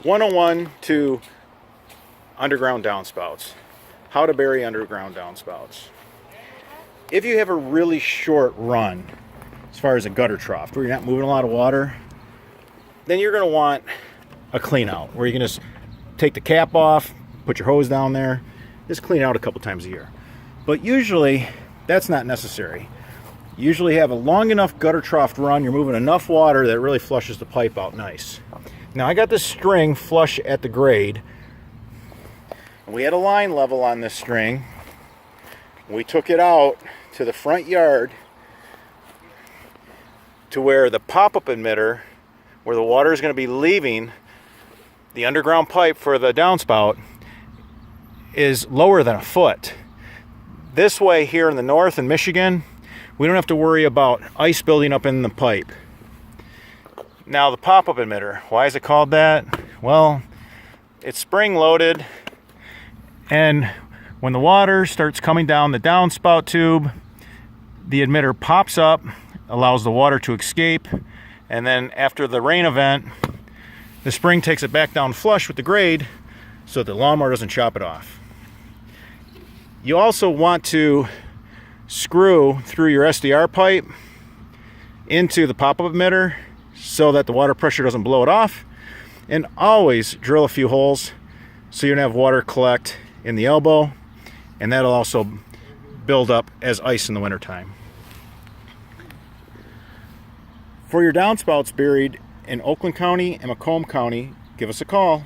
101 to underground downspouts. How to bury underground downspouts. If you have a really short run, as far as a gutter trough, where you're not moving a lot of water, then you're going to want a clean out, where you can just take the cap off, put your hose down there, just clean out a couple times a year. But usually, that's not necessary. You usually have a long enough gutter trough run, you're moving enough water that it really flushes the pipe out nice. Now I got this string flush at the grade. We had a line level on this string. We took it out to the front yard to where the pop-up emitter, where the water is going to be leaving the underground pipe for the downspout, is lower than a foot. This way here in the north in Michigan, we don't have to worry about ice building up in the pipe. Now the pop-up emitter, why is it called that? Well, it's spring-loaded, and when the water starts coming down the downspout tube, the emitter pops up, allows the water to escape, and then after the rain event, the spring takes it back down flush with the grade so that the lawnmower doesn't chop it off. You also want to screw through your SDR pipe into the pop-up emitter so that the water pressure doesn't blow it off, and always drill a few holes so you don't have water collect in the elbow, and that'll also build up as ice in the wintertime. For your downspouts buried in Oakland County and Macomb County, give us a call.